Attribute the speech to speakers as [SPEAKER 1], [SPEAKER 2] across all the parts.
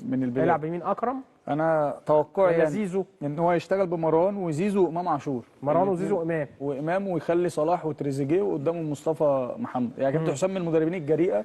[SPEAKER 1] من البدايه.
[SPEAKER 2] هيلعب بمين؟ اكرم؟
[SPEAKER 1] انا توقعي
[SPEAKER 2] ولا
[SPEAKER 1] يعني
[SPEAKER 2] زيزو؟
[SPEAKER 1] ان هو يشتغل بمروان وزيزو وامام عاشور.
[SPEAKER 2] مروان وزيزو
[SPEAKER 1] وامام ويخلي صلاح وتريزيجيه وقدامه مصطفى محمد. يعني كابتن حسام من المدربين الجريئه،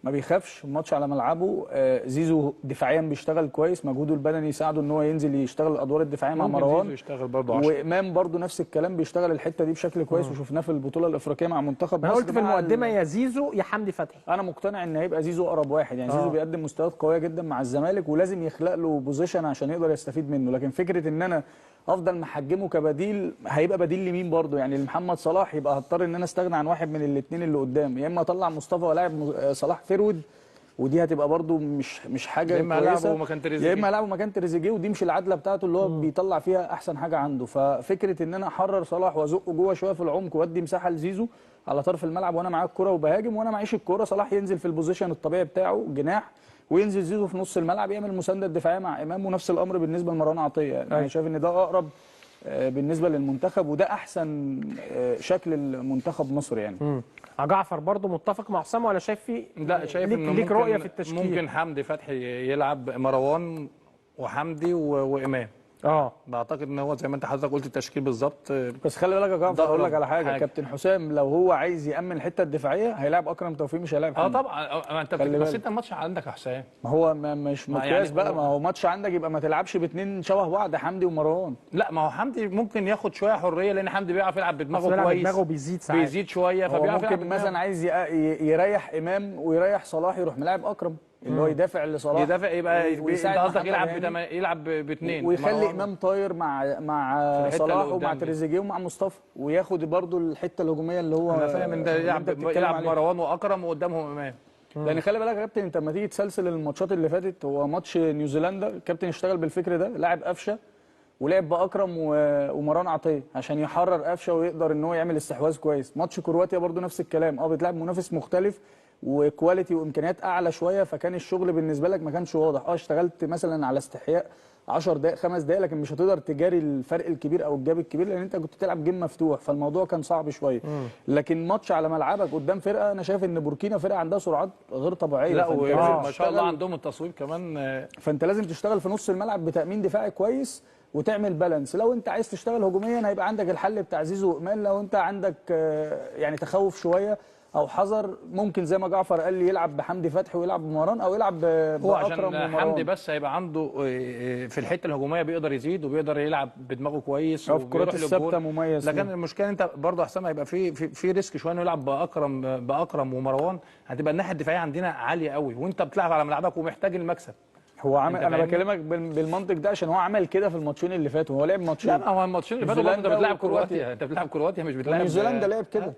[SPEAKER 1] ما بيخافش الماتش على ملعبه. زيزو دفاعيا بيشتغل كويس، مجهوده البدني يساعده ان هو ينزل يشتغل الادوار الدفاعيه مع مروان.
[SPEAKER 3] زيزو يشتغل برضه 10.
[SPEAKER 1] وامام برضه نفس الكلام بيشتغل الحته دي بشكل كويس، وشفناه في البطوله الافريقيه مع منتخب مصر.
[SPEAKER 2] انا قلت في المقدمه يا زيزو يا حمدي فتحي.
[SPEAKER 1] انا مقتنع ان هيبقى زيزو اقرب واحد. يعني زيزو بيقدم مستويات قويه جدا مع الزمالك، ولازم يخلق له بوزيشن عشان يقدر يستفيد منه. لكن فكره ان انا افضل محجمه كبديل، هيبقى بديل لمين برضه؟ يعني لمحمد صلاح، يبقى هضطر ان انا استغنى عن واحد من الاثنين اللي قدام، يا اما اطلع مصطفى ولاعب صلاح فيرود، ودي هتبقى برضو مش حاجه كويسه. يا اما العبه مكان تريزيجيه، ودي مش العدله بتاعته اللي هو بيطلع فيها احسن حاجه عنده. ففكره ان انا احرر صلاح وازقه جوه شويه في العمق وادي مساحه لزيزو على طرف الملعب وانا معاه الكره وبهاجم، وانا معيش الكره، صلاح ينزل في البوزيشن الطبيعي بتاعه جناح، وينزل زيزو في نص الملعب يعمل المسانده الدفاعيه مع امام. ونفس الامر بالنسبه لمروان عطيه. يعني انا شايف ان ده اقرب بالنسبه للمنتخب، وده احسن شكل المنتخب مصر يعني.
[SPEAKER 2] جعفر برضو متفق مع حسام ولا شايف فيه؟
[SPEAKER 3] لا، شايف انه
[SPEAKER 2] ليك رؤيه في التشكيل.
[SPEAKER 3] ممكن حمدي فتحي يلعب مروان وحمدي وامام. بعتقد ان هو زي ما انت حضرتك قلت التشكيل بالظبط.
[SPEAKER 1] بس خلي بالك يا جعفر، اقول لك على حاجه. كابتن حسام لو هو عايز يامن الحته الدفاعيه هيلاعب اكرم توفيق، مش هيلاعب حمدي.
[SPEAKER 3] طبعا انت بس انت الماتش عندك يا حسام.
[SPEAKER 1] ما هو مش مقياس يعني بقى. ما هو ماتش عندك يبقى ما تلعبش باثنين شبه بعض، حمدي ومروان.
[SPEAKER 3] لا، ما هو حمدي ممكن ياخد شويه حريه، لان حمدي بيعرف يلعب بدماغه كويس.
[SPEAKER 2] دماغه بيزيد ساعات،
[SPEAKER 3] بيزيد شويه، فبيعرف
[SPEAKER 1] ممكن مثلا عايز يريح امام ويريح صلاح، يروح ملاعب اكرم اللي هو يدافع لصلاح،
[SPEAKER 3] يدافع. يبقى انت قصدك يلعب باثنين،
[SPEAKER 1] ويخلي امام طاير مع صلاح ومع تريزيجيه ومع مصطفى، وياخد برضو الحته الهجوميه اللي هو
[SPEAKER 3] انا فاهم ان ده يلعب مروان واكرم وقدامهم امام.
[SPEAKER 1] لان خلي بالك يا كابتن، انت لما تيجي تسلسل الماتشات اللي فاتت، هو ماتش نيوزيلندا الكابتن اشتغل بالفكر ده، لاعب قفشه ولعب باكرم ومروان عطيه عشان يحرر قفشه ويقدر ان هو يعمل استحواذ كويس. ماتش كرواتيا برضو نفس الكلام، بتلعب منافس مختلف وكواليتي وامكانيات اعلى شويه، فكان الشغل بالنسبه لك ما كانش واضح. اشتغلت مثلا على استحياء 10 دقائق 5 دقائق، لكن مش هتقدر تجاري الفرق الكبير او الجاب الكبير، لان انت كنت بتلعب جيم مفتوح، فالموضوع كان صعب شويه. لكن ماتش على ملعبك قدام فرقه، انا شايف ان بوركينا فرقه عندها سرعات غير طبيعيه.
[SPEAKER 3] لا، ما شاء الله عندهم التصويب كمان.
[SPEAKER 1] فانت لازم تشتغل في نص الملعب بتامين دفاعي كويس وتعمل بالانس. لو انت عايز تشتغل هجوميا هيبقى عندك الحل بتاع زيزو وامال. لو انت عندك يعني تخوف شويه او حذر، ممكن زي ما جعفر قال لي يلعب بحمدي فتحي ويلعب بمروان او يلعب باكرم ومروان.
[SPEAKER 3] عشان حمدي بس هيبقى عنده في الحته الهجوميه بيقدر يزيد وبيقدر يلعب بدماغه كويس
[SPEAKER 1] في كرات الثابته مميز.
[SPEAKER 3] لكن المشكله انت برضه حسام هيبقى في ريسك شويه انه يلعب باكرم ومروان. هتبقى الناحيه الدفاعيه عندنا عاليه قوي، وانت بتلعب على ملعبك ومحتاج المكسب.
[SPEAKER 1] هو عمل، انا بكلمك بالمنطق ده عشان هو عمل كده في الماتشين اللي فاتوا. هو لعب ماتشين.
[SPEAKER 3] لا، هو الماتشين اللي فاتوا انت بتلعب كرواتيا، مش بتلعب
[SPEAKER 1] نيوزيلندا. لعب كده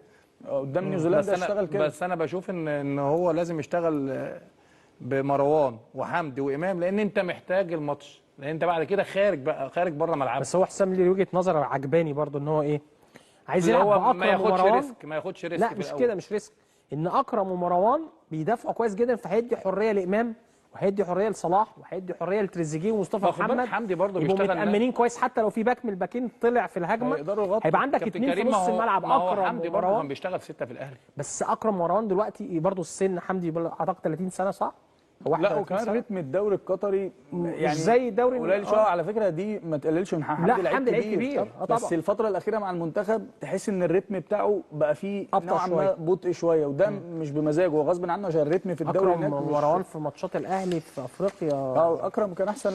[SPEAKER 1] قدام نيوزيلندا، اشتغل كده.
[SPEAKER 3] بس انا بشوف ان هو لازم يشتغل بمروان وحمدي وامام، لان انت محتاج الماتش، لان انت بعد كده خارج بره ملعبك.
[SPEAKER 2] بس هو حسام ليه وجهه نظر عجباني برضو، ان هو عايز يلعب باكرم ومروان.
[SPEAKER 3] ما ياخدش ريسك.
[SPEAKER 2] لا، مش كده، مش ريسك. ان اكرم ومروان بيدافعوا كويس جدا، فهيدي حريه لامام وهيدي حريه لصلاح وهيدي حريه لتريزيجيه ومصطفى محمد.
[SPEAKER 3] حمدي برضه بيشتغل
[SPEAKER 2] متامنين كويس، حتى لو في باك من الباكين طلع في الهجمه هيبقى عندك اثنين في نص الملعب. اكرم
[SPEAKER 3] حمدي برضه كان بيشتغل 6 في الاهلي.
[SPEAKER 2] بس اكرم ومروان دلوقتي برضه السن، حمدي اعتقد 30 سنه صح؟
[SPEAKER 1] لا، وكمان رتم الدوري القطري يعني
[SPEAKER 2] مش زي الدوري
[SPEAKER 1] قليل شويه على فكره. دي ما تقللش من حمدي.
[SPEAKER 2] لا، حمدي لعيب كبير.
[SPEAKER 1] بس الفتره الاخيره مع المنتخب تحس ان الريتم بتاعه بقى فيه نوعا ما بطء شويه، وده مش بمزاجه، هو غصب عنه عشان الريتم في الدوري.
[SPEAKER 2] اكرم ومروان في ماتشات الاهلي في افريقيا
[SPEAKER 1] اكرم كان احسن